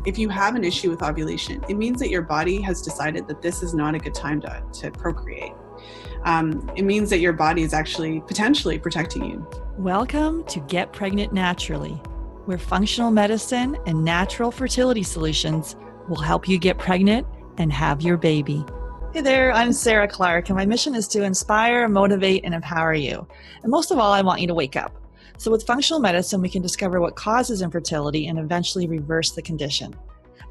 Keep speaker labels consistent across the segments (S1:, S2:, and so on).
S1: If you have an issue with ovulation, it means that your body has decided that this is not a good time to procreate. It means that your body is actually potentially protecting you.
S2: Welcome to Get Pregnant Naturally, where functional medicine and natural fertility solutions will help you get pregnant and have your baby. Hey there, I'm Sarah Clark, and my mission is to inspire, motivate, and empower you. And most of all, I want you to wake up. So with functional medicine, we can discover what causes infertility and eventually reverse the condition.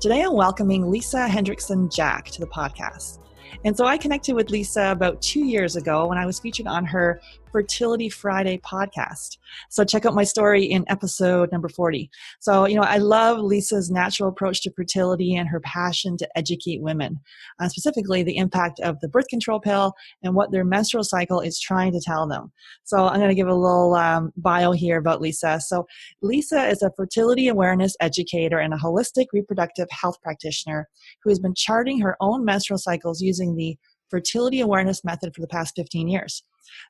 S2: Today, I'm welcoming Lisa Hendrickson-Jack to the podcast. And so I connected with Lisa about 2 years ago when I was featured on her Fertility Friday podcast. So check out my story in episode number 40. So, I love Lisa's natural approach to fertility and her passion to educate women, specifically the impact of the birth control pill and what their menstrual cycle is trying to tell them. So I'm going to give a little bio here about Lisa. So Lisa is a fertility awareness educator and a holistic reproductive health practitioner who has been charting her own menstrual cycles using the fertility awareness method for the past 15 years.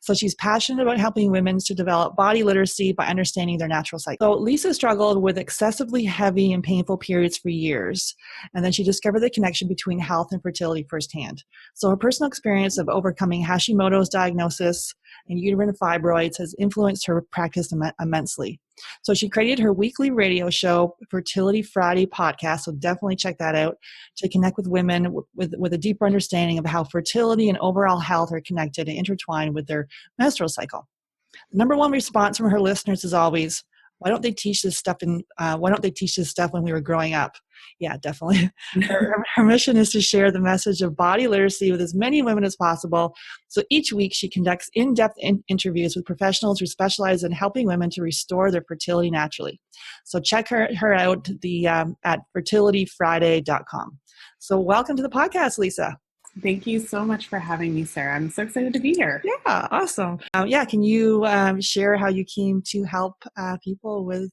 S2: So she's passionate about helping women to develop body literacy by understanding their natural cycle. So Lisa struggled with excessively heavy and painful periods for years, and then she discovered the connection between health and fertility firsthand. So her personal experience of overcoming Hashimoto's diagnosis and uterine fibroids has influenced her practice immensely. So she created her weekly radio show, Fertility Friday podcast, so definitely check that out, to connect with women with a deeper understanding of how fertility and overall health are connected and intertwined with their menstrual cycle. The number one response from her listeners is always, why don't they teach this stuff when we were growing up? Yeah, definitely. Her mission is to share the message of body literacy with as many women as possible. So each week she conducts in-depth interviews with professionals who specialize in helping women to restore their fertility naturally. So check her out at fertilityfriday.com. So welcome to the podcast, Lisa.
S1: Thank you so much for having me, Sarah. I'm so excited to be here.
S2: Yeah, awesome. Can you share how you came to help people with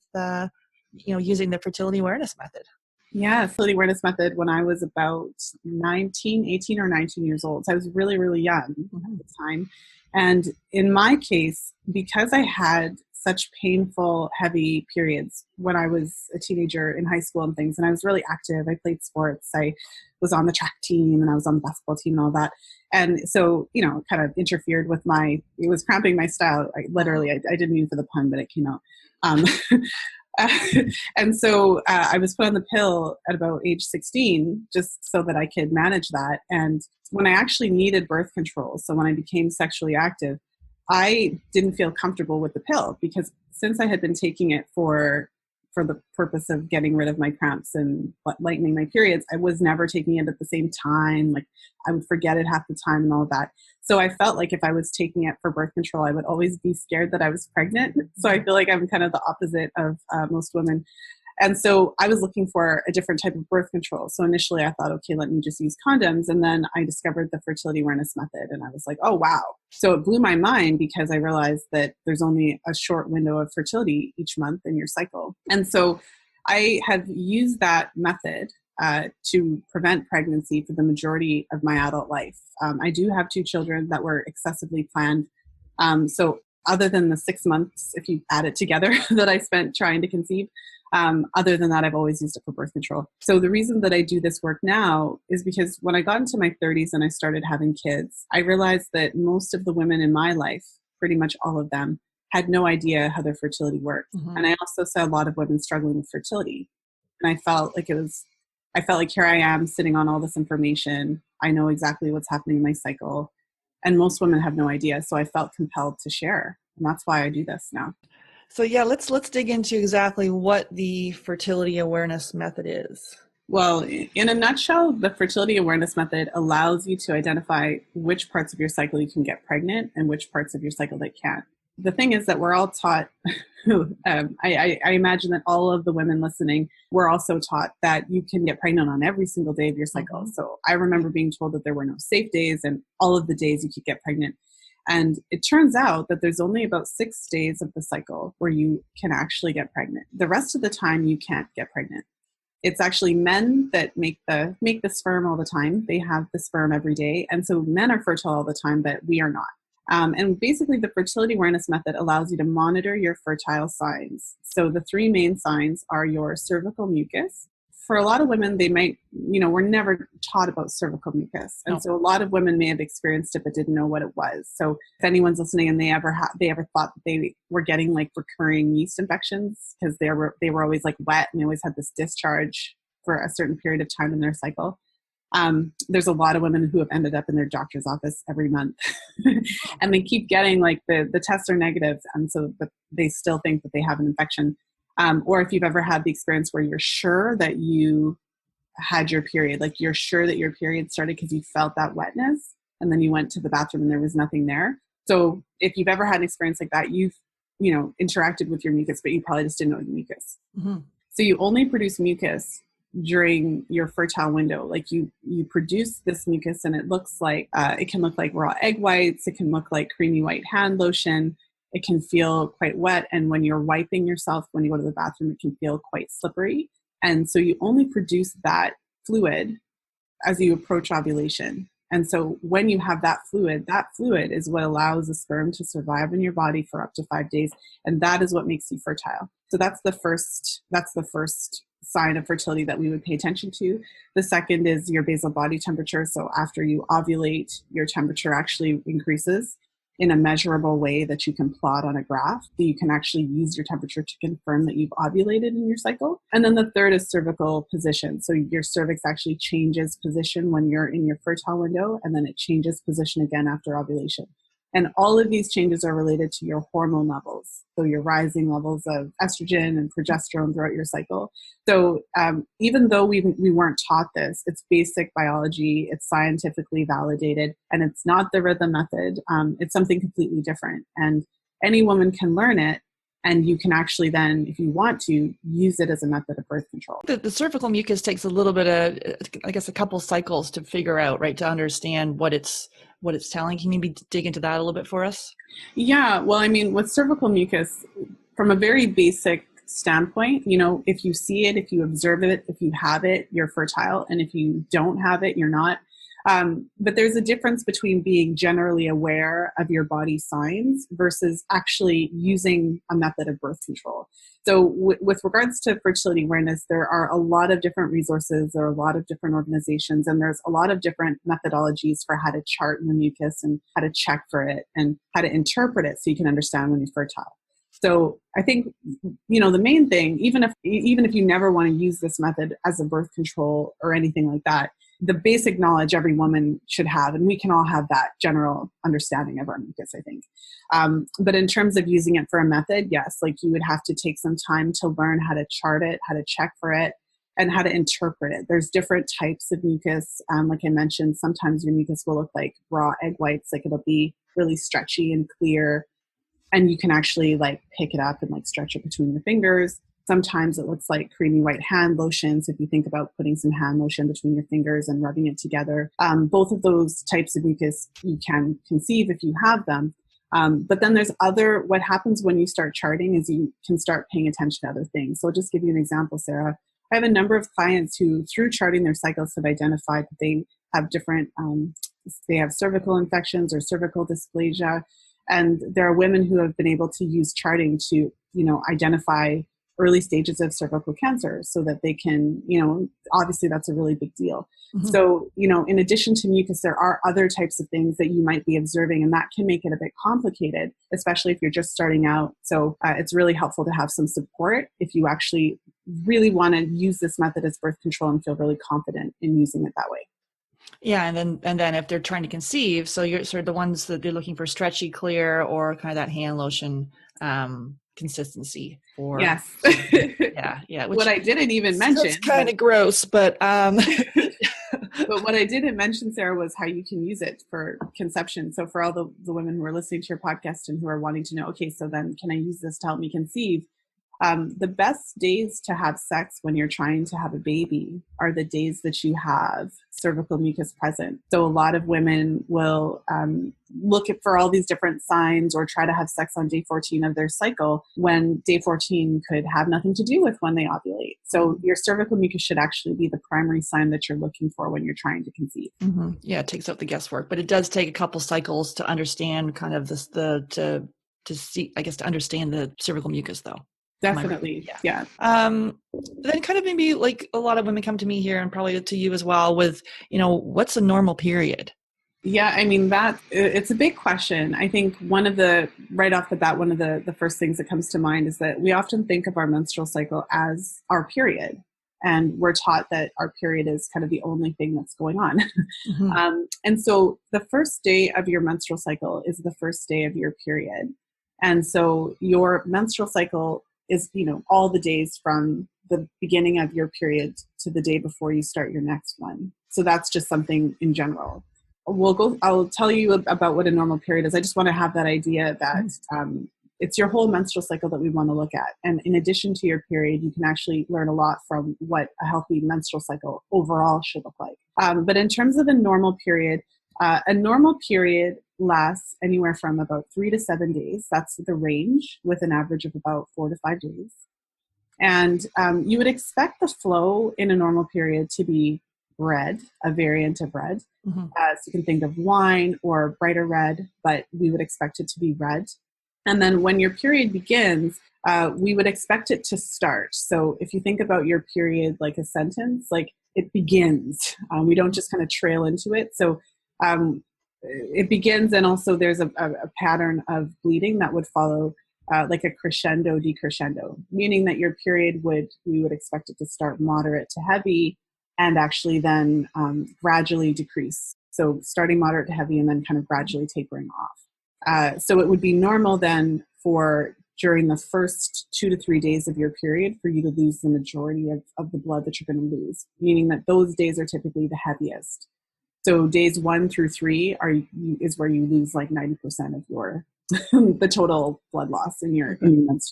S2: using the fertility awareness method?
S1: Yeah, fertility awareness method when I was about 18 or 19 years old. So I was really, really young at the time. And in my case, because I had such painful, heavy periods when I was a teenager in high school and things, and I was really active. I played sports. I was on the track team and I was on the basketball team and all that. And so, kind of interfered with it was cramping my style. I didn't mean for the pun, but it came out. And so I was put on the pill at about age 16 just so that I could manage that. And when I actually needed birth control, so when I became sexually active, I didn't feel comfortable with the pill because since I had been taking it for the purpose of getting rid of my cramps and lightening my periods, I was never taking it at the same time. Like I would forget it half the time and all of that. So I felt like if I was taking it for birth control, I would always be scared that I was pregnant. So I feel like I'm kind of the opposite of most women. And so I was looking for a different type of birth control. So initially I thought, okay, let me just use condoms. And then I discovered the fertility awareness method. And I was like, oh, wow. So it blew my mind because I realized that there's only a short window of fertility each month in your cycle. And so I have used that method to prevent pregnancy for the majority of my adult life. I do have 2 children that were excessively planned. So other than the 6 months, if you add it together, that I spent trying to conceive, other than that, I've always used it for birth control. So the reason that I do this work now is because when I got into my 30s and I started having kids, I realized that most of the women in my life, pretty much all of them, had no idea how their fertility worked. Mm-hmm. And I also saw a lot of women struggling with fertility. And I felt like here I am sitting on all this information. I know exactly what's happening in my cycle. And most women have no idea. So I felt compelled to share. And that's why I do this now.
S2: So let's dig into exactly what the fertility awareness method is.
S1: Well, in a nutshell, the fertility awareness method allows you to identify which parts of your cycle you can get pregnant and which parts of your cycle that can't. The thing is that we're all taught, I imagine that all of the women listening were also taught that you can get pregnant on every single day of your cycle. Mm-hmm. So I remember being told that there were no safe days and all of the days you could get pregnant. And it turns out that there's only about 6 days of the cycle where you can actually get pregnant. The rest of the time you can't get pregnant. It's actually men that make the sperm all the time. They have the sperm every day. And so men are fertile all the time, but we are not. And basically the fertility awareness method allows you to monitor your fertile signs. So the 3 main signs are your cervical mucus, for a lot of women, they might, we're never taught about cervical mucus. And so a lot of women may have experienced it, but didn't know what it was. So if anyone's listening and they ever thought that they were getting like recurring yeast infections because they were always like wet and they always had this discharge for a certain period of time in their cycle. There's a lot of women who have ended up in their doctor's office every month and they keep getting like the tests are negative. And so but they still think that they have an infection. Or if you've ever had the experience where you're sure that you had your period, like you're sure that your period started because you felt that wetness and then you went to the bathroom and there was nothing there. So if you've ever had an experience like that, you've, interacted with your mucus, but you probably just didn't know the mucus. Mm-hmm. So you only produce mucus during your fertile window. Like you produce this mucus and it looks like, it can look like raw egg whites. It can look like creamy white hand lotion. It can feel quite wet. And when you're wiping yourself, when you go to the bathroom, it can feel quite slippery. And so you only produce that fluid as you approach ovulation. And so when you have that fluid is what allows the sperm to survive in your body for up to 5 days. And that is what makes you fertile. So that's the first sign of fertility that we would pay attention to. The second is your basal body temperature. So after you ovulate, your temperature actually increases in a measurable way that you can plot on a graph, that you can actually use your temperature to confirm that you've ovulated in your cycle. And then the third is cervical position. So your cervix actually changes position when you're in your fertile window, and then it changes position again after ovulation. And all of these changes are related to your hormone levels. So your rising levels of estrogen and progesterone throughout your cycle. So even though we weren't taught this, it's basic biology, it's scientifically validated, and it's not the rhythm method. It's something completely different. And any woman can learn it. And you can actually then, if you want to, use it as a method of birth control.
S2: The cervical mucus takes a little bit of, I guess, a couple cycles to figure out, right, to understand what it's telling. Can you dig into that a little bit for us?
S1: Yeah, well, I mean, with cervical mucus, from a very basic standpoint, if you see it, if you observe it, if you have it, you're fertile. And if you don't have it, you're not. But there's a difference between being generally aware of your body signs versus actually using a method of birth control. So with regards to fertility awareness, there are a lot of different resources, there are a lot of different organizations, and there's a lot of different methodologies for how to chart the mucus and how to check for it and how to interpret it so you can understand when you're fertile. So I think, the main thing, even if you never want to use this method as a birth control or anything like that, the basic knowledge every woman should have, and we can all have that general understanding of our mucus, I think. But in terms of using it for a method, yes, like you would have to take some time to learn how to chart it, how to check for it, and how to interpret it. There's different types of mucus. Like I mentioned, sometimes your mucus will look like raw egg whites, like it'll be really stretchy and clear, and you can actually like pick it up and like stretch it between your fingers. Sometimes it looks like creamy white hand lotions. If you think about putting some hand lotion between your fingers and rubbing it together, both of those types of mucus you can conceive if you have them. But then there's what happens when you start charting is you can start paying attention to other things. So I'll just give you an example, Sarah. I have a number of clients who, through charting their cycles, have identified that they have different, they have cervical infections or cervical dysplasia. And there are women who have been able to use charting to, identify early stages of cervical cancer so that they can, obviously that's a really big deal. Mm-hmm. So, in addition to mucus, there are other types of things that you might be observing, and that can make it a bit complicated, especially if you're just starting out. So it's really helpful to have some support if you actually really want to use this method as birth control and feel really confident in using it that way.
S2: Yeah, and then if they're trying to conceive, so you're sort of the ones that they're looking for stretchy, clear, or kind of that hand lotion consistency for.
S1: Yes.
S2: Yeah.
S1: What I didn't even mention.
S2: It's kind of gross, but.
S1: But what I didn't mention, Sarah, was how you can use it for conception. So for all the women who are listening to your podcast and who are wanting to know, okay, so then can I use this to help me conceive? The best days to have sex when you're trying to have a baby are the days that you have cervical mucus present. So a lot of women will look for all these different signs or try to have sex on day 14 of their cycle when day 14 could have nothing to do with when they ovulate. So your cervical mucus should actually be the primary sign that you're looking for when you're trying to conceive.
S2: Mm-hmm. Yeah, it takes out the guesswork, but it does take a couple cycles to understand kind of to see, I guess, to understand the cervical mucus though.
S1: Definitely.
S2: Yeah.
S1: Yeah.
S2: Then kind of maybe like a lot of women come to me here and probably to you as well with, what's a normal period?
S1: Yeah, I mean it's a big question. I think right off the bat, one of the first things that comes to mind is that we often think of our menstrual cycle as our period, and we're taught that our period is kind of the only thing that's going on.
S2: Mm-hmm.
S1: And so the first day of your menstrual cycle is the first day of your period, and so your menstrual cycle is all the days from the beginning of your period to the day before you start your next one. So that's just something in general. I'll tell you about what a normal period is. I just want to have that idea that it's your whole menstrual cycle that we want to look at. And in addition to your period, you can actually learn a lot from what a healthy menstrual cycle overall should look like. But in terms of a normal period lasts anywhere from about 3 to 7 days. That's the range, with an average of about 4 to 5 days. And you would expect the flow in a normal period to be red, a variant of red.
S2: Mm-hmm.
S1: So you can think of wine or brighter red, but we would expect it to be red. And then when your period begins, we would expect it to start. So if you think about your period like a sentence, like it begins. We don't just kind of trail into it. So it begins, and also there's a pattern of bleeding that would follow like a crescendo, decrescendo, meaning that your period we would expect it to start moderate to heavy and actually then gradually decrease. So starting moderate to heavy and then kind of gradually tapering off. So it would be normal then for during the first 2 to 3 days of your period for you to lose the majority of the blood that you're going to lose, meaning that those days are typically the heaviest. So days 1 through 3 is where you lose like 90% of your the total blood loss in your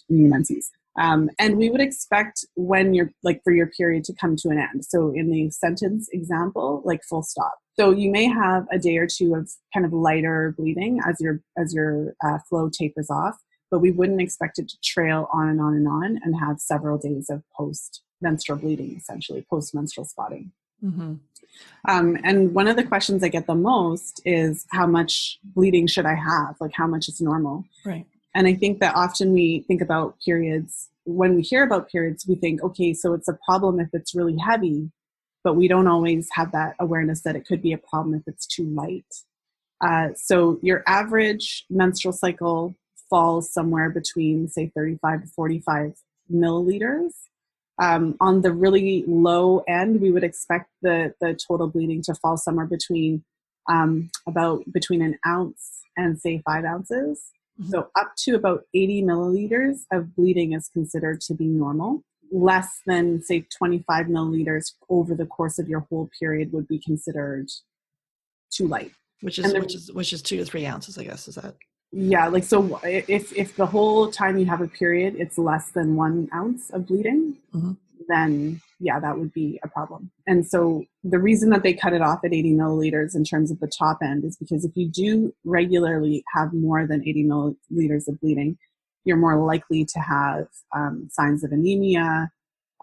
S1: menses. And we would expect when you're like for your period to come to an end. So in the sentence example, like full stop. So you may have a day or two of kind of lighter bleeding as your flow tapers off, but we wouldn't expect it to trail on and on and on and have several days of post-menstrual bleeding, essentially post-menstrual spotting.
S2: Mm-hmm.
S1: And one of the questions I get the most is how much bleeding should I have? Like how much is normal?
S2: Right.
S1: And I think that often we think about periods. When we hear about periods, we think, okay, so it's a problem if it's really heavy, but we don't always have that awareness that it could be a problem if it's too light. So your average menstrual cycle falls somewhere between, say, 35 to 45 milliliters. On the really low end, we would expect the total bleeding to fall somewhere between between an ounce and, say, 5 ounces. Mm-hmm. So up to about 80 milliliters of bleeding is considered to be normal. Less than, say, 25 milliliters over the course of your whole period would be considered too light.
S2: Which is 2 to 3 ounces, I guess, is that?
S1: Yeah, like so if the whole time you have a period it's less than 1 ounce of bleeding, mm-hmm. then yeah, that would be a problem. And so the reason that they cut it off at 80 milliliters in terms of the top end is because if you do regularly have more than 80 milliliters of bleeding, you're more likely to have signs of anemia,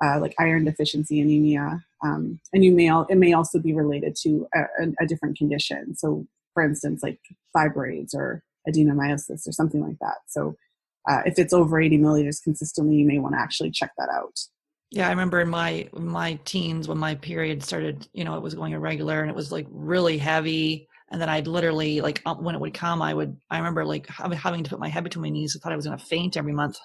S1: like iron deficiency anemia, and it may also be related to a different condition. So for instance, like fibroids or adenomyosis or something like that. So if it's over 80 milliliters consistently, you may want to actually check that out.
S2: Yeah, I remember in my teens when my period started, it was going irregular and it was like really heavy. And then I'd literally like when it would come, I remember like having to put my head between my knees. I thought I was going to faint every month,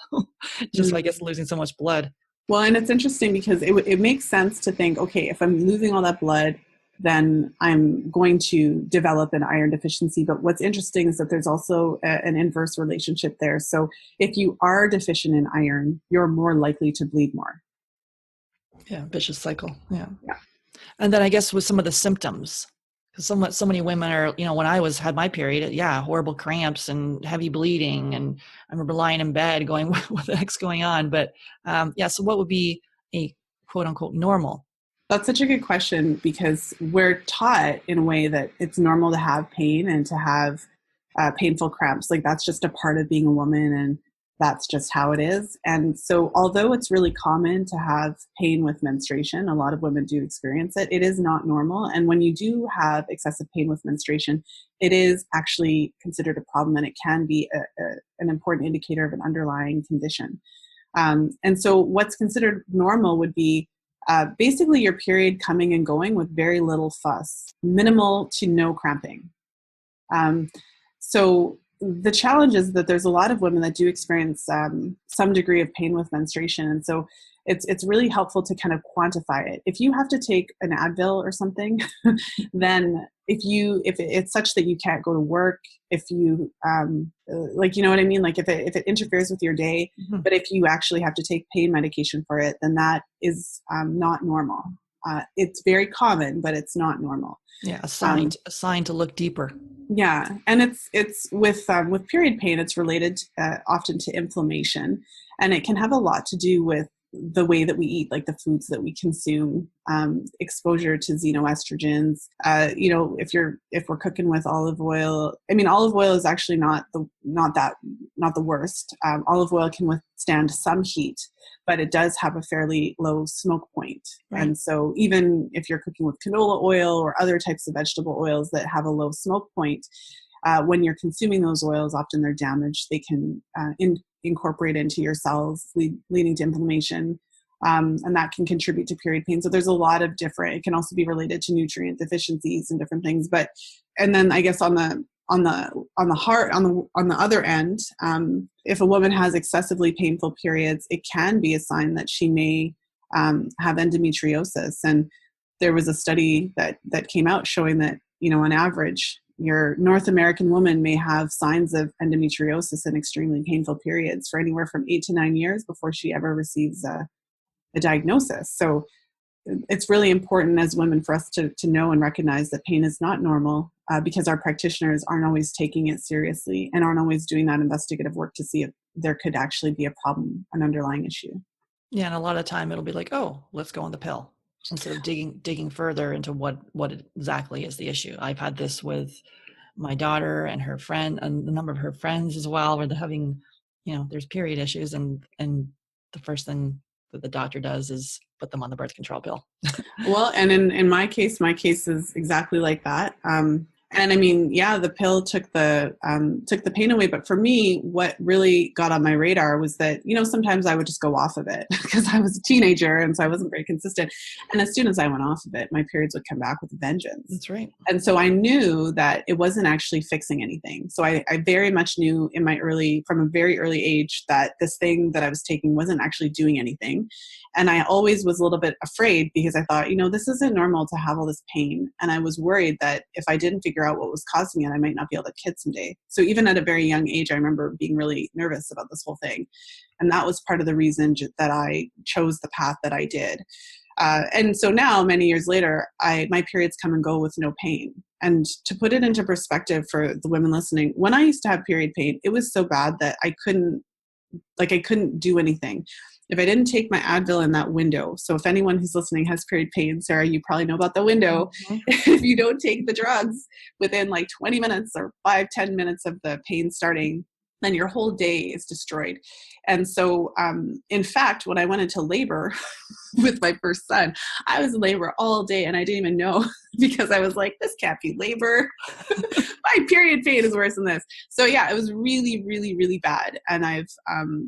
S2: just I guess losing so much blood.
S1: Well, and it's interesting because it makes sense to think, okay, if I'm losing all that blood, then I'm going to develop an iron deficiency. But what's interesting is that there's also an inverse relationship there. So if you are deficient in iron, you're more likely to bleed more.
S2: Yeah, vicious cycle. Yeah. And then I guess with some of the symptoms, because so many women are, when I had my period, horrible cramps and heavy bleeding. And I remember lying in bed going, what the heck's going on? But so what would be a quote unquote normal?
S1: That's such a good question because we're taught in a way that it's normal to have pain and to have painful cramps. Like that's just a part of being a woman and that's just how it is. And so although it's really common to have pain with menstruation, a lot of women do experience it, it is not normal. And when you do have excessive pain with menstruation, it is actually considered a problem and it can be an important indicator of an underlying condition. And so what's considered normal would be basically your period coming and going with very little fuss, minimal to no cramping. Um, so the challenge is that there's a lot of women that do experience some degree of pain with menstruation, and so it's really helpful to kind of quantify it. If you have to take an Advil or something, then if it's such that you can't go to work, if you like, you know what I mean, like if it interferes with your day,
S2: Mhm.
S1: but if you actually have to take pain medication for it, then that is not normal. It's very common, but it's not normal.
S2: Yeah,
S1: Um,
S2: a sign to look deeper.
S1: yeah, and it's with period pain. It's related often to inflammation, and it can have a lot to do with the way that we eat, like the foods that we consume, exposure to xenoestrogens. If we're cooking with olive oil, I mean, olive oil is actually not the worst. Olive oil can withstand some heat, but it does have a fairly low smoke point.
S2: Right.
S1: And so even if you're cooking with canola oil or other types of vegetable oils that have a low smoke point, when you're consuming those oils, often they're damaged. They can incorporate into your cells, leading to inflammation. And that can contribute to period pain. So there's a lot of different, it can also be related to nutrient deficiencies and different things. And then I guess on the other end, if a woman has excessively painful periods, it can be a sign that she may have endometriosis. And there was a study that came out showing that, on average, your North American woman may have signs of endometriosis and extremely painful periods for anywhere from 8 to 9 years before she ever receives a diagnosis. So it's really important as women for us to know and recognize that pain is not normal, because our practitioners aren't always taking it seriously and aren't always doing that investigative work to see if there could actually be a problem, an underlying issue.
S2: Yeah, and a lot of time it'll be like, oh, let's go on the pill instead of digging further into what exactly is the issue. I've had this with my daughter and her friend and a number of her friends as well, where they're having, there's period issues, and the first thing that the doctor does is put them on the birth control pill.
S1: Well, and in my case is exactly like that. And I mean, yeah, the pill took the pain away. But for me, what really got on my radar was that, sometimes I would just go off of it because I was a teenager and so I wasn't very consistent. And as soon as I went off of it, my periods would come back with a vengeance.
S2: That's right.
S1: And so I knew that it wasn't actually fixing anything. So I very much knew from a very early age, that this thing that I was taking wasn't actually doing anything. And I always was a little bit afraid because I thought, this isn't normal to have all this pain. And I was worried that if I didn't figure out what was causing it, I might not be able to have kids someday. So even at a very young age, I remember being really nervous about this whole thing. And that was part of the reason that I chose the path that I did. And so now, many years later, my periods come and go with no pain. And to put it into perspective for the women listening, when I used to have period pain, it was so bad that I couldn't do anything if I didn't take my Advil in that window. So if anyone who's listening has period pain, Sarah, you probably know about the window.
S2: Mm-hmm.
S1: If you don't take the drugs within like 20 minutes or 5-10 minutes of the pain starting, then your whole day is destroyed. And so, in fact, when I went into labor with my first son, I was in labor all day and I didn't even know because I was like, this can't be labor. My period pain is worse than this. So yeah, it was really, really, really bad. And I've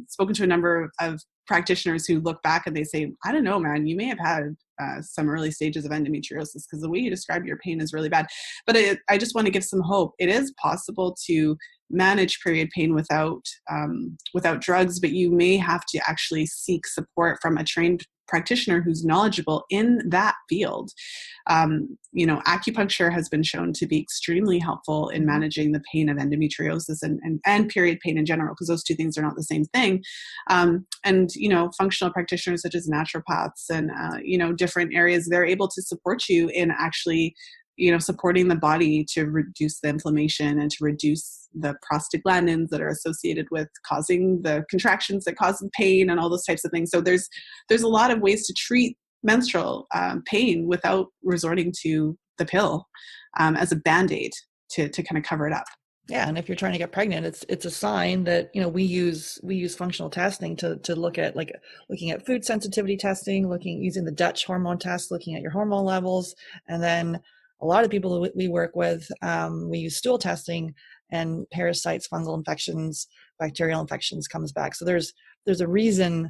S1: spoken to a number of practitioners who look back and they say, I don't know, man, you may have had some early stages of endometriosis because the way you describe your pain is really bad. But I just want to give some hope. It is possible to manage period pain without drugs, but you may have to actually seek support from a trained practitioner who's knowledgeable in that field. Acupuncture has been shown to be extremely helpful in managing the pain of endometriosis and period pain in general, because those two things are not the same thing. Functional practitioners such as naturopaths and, different areas, they're able to support you in actually, supporting the body to reduce the inflammation and to reduce the prostaglandins that are associated with causing the contractions that cause the pain and all those types of things. So there's a lot of ways to treat menstrual pain without resorting to the pill as a Band-Aid to kind of cover it up.
S2: Yeah, and if you're trying to get pregnant, it's a sign that we use functional testing to look at, like looking at food sensitivity testing, using the Dutch hormone test, looking at your hormone levels, and then a lot of people we work with, we use stool testing, and parasites, fungal infections, bacterial infections comes back. So there's a reason